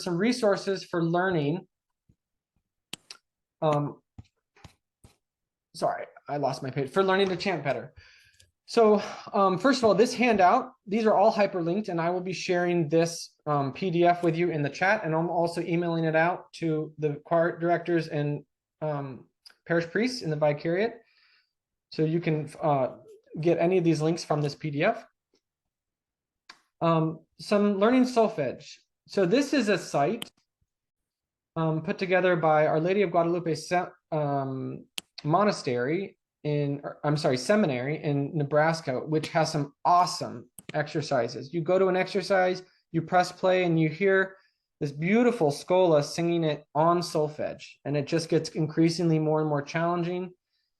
some resources for learning. Sorry, I lost my page. For learning to chant better. So first of all, this handout, these are all hyperlinked, and I will be sharing this PDF with you in the chat, and I'm also emailing it out to the choir directors and parish priests in the vicariate. So you can get any of these links from this PDF. Some learning solfege. So this is a site put together by Our Lady of Guadalupe Monastery seminary in Nebraska, which has some awesome exercises. You go to an exercise, you press play, and you hear this beautiful schola singing it on solfege, and it just gets increasingly more and more challenging.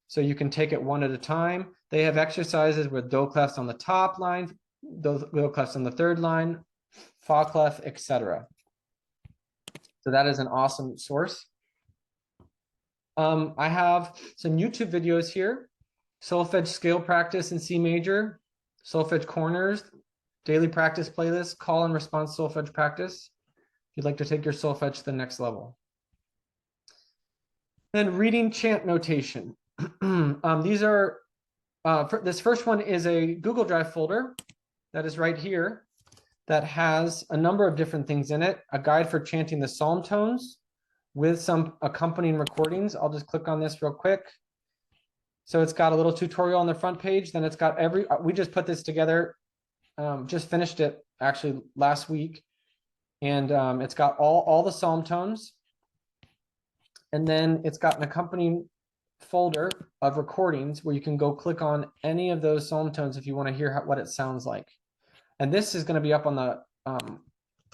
So you can take it one at a time. They have exercises with do clefs on the top line, do clefs on the third line, fa clef, etc. So that is an awesome source. I have some YouTube videos here. Solfege scale practice in C major, solfege corners, daily practice playlist, call and response solfege practice. If you'd like to take your solfege to the next level. Then reading chant notation. These are, this first one is a Google Drive folder that is right here that has a number of different things in it. A guide for chanting the psalm tones with some accompanying recordings. I'll just click on this real quick. So it's got a little tutorial on the front page. Then it's got we just put this together, just finished it actually last week. And it's got all the psalm tones. And then it's got an accompanying folder of recordings where you can go click on any of those psalm tones if you want to hear what it sounds like. And this is going to be up on the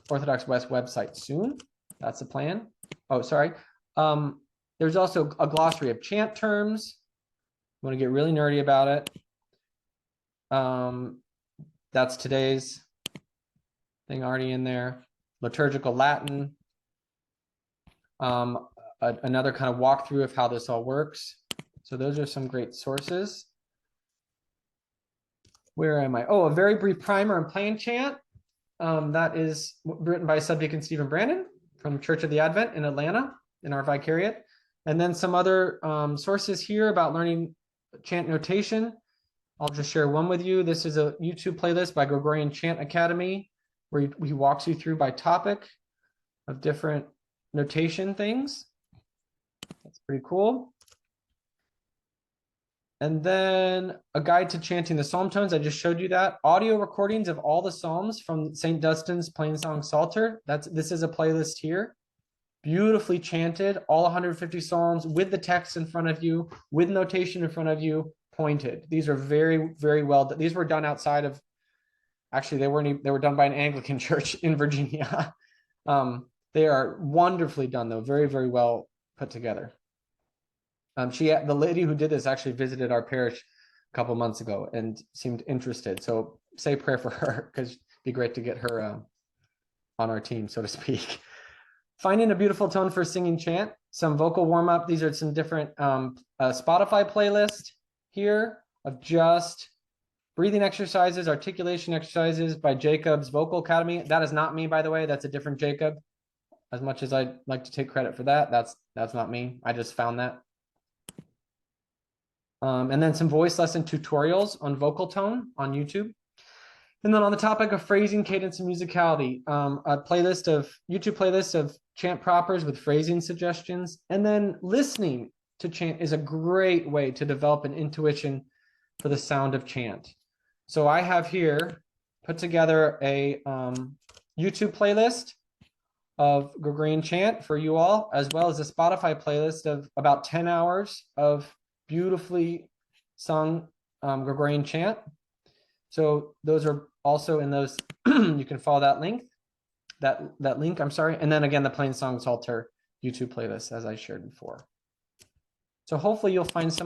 Orthodox West website soon. That's the plan. Oh, sorry. There's also a glossary of chant terms. You want to get really nerdy about it. That's today's thing already in there. Liturgical Latin. Another kind of walkthrough of how this all works. So those are some great sources. Where am I? Oh, a very brief primer on plain chant. That is written by Subdeacon Stephen Brandon from Church of the Advent in Atlanta in our vicariate. And then some other sources here about learning chant notation. I'll just share one with you. This is a YouTube playlist by Gregorian Chant Academy, where he walks you through by topic of different notation things. That's pretty cool. And then a guide to chanting the psalm tones. I just showed you that. Audio recordings of all the psalms from St. Dunstan's Plain Song Psalter. This is a playlist here. Beautifully chanted, all 150 psalms with the text in front of you, with notation in front of you, pointed. These are very, very well. These were done outside of, actually, they were done by an Anglican church in Virginia. They are wonderfully done, though. Very, very well put together. The lady who did this actually visited our parish a couple months ago and seemed interested. So say a prayer for her, because it'd be great to get her on our team, so to speak. Finding a beautiful tone for singing chant, some vocal warm-up. These are some different Spotify playlist here of just breathing exercises, articulation exercises by Jacob's Vocal Academy. That is not me, by the way. That's a different Jacob. As much as I'd like to take credit for that, that's not me. I just found that. And then some voice lesson tutorials on vocal tone on YouTube. And then on the topic of phrasing, cadence, and musicality, a YouTube playlist of chant propers with phrasing suggestions. And then listening to chant is a great way to develop an intuition for the sound of chant. So I have here put together a YouTube playlist of Gregorian chant for you all, as well as a Spotify playlist of about 10 hours of beautifully sung Gregorian chant. So those are also in those. You can follow that link. That link. I'm sorry. And then again, the Plain Song Psalter YouTube playlist, as I shared before. So hopefully you'll find some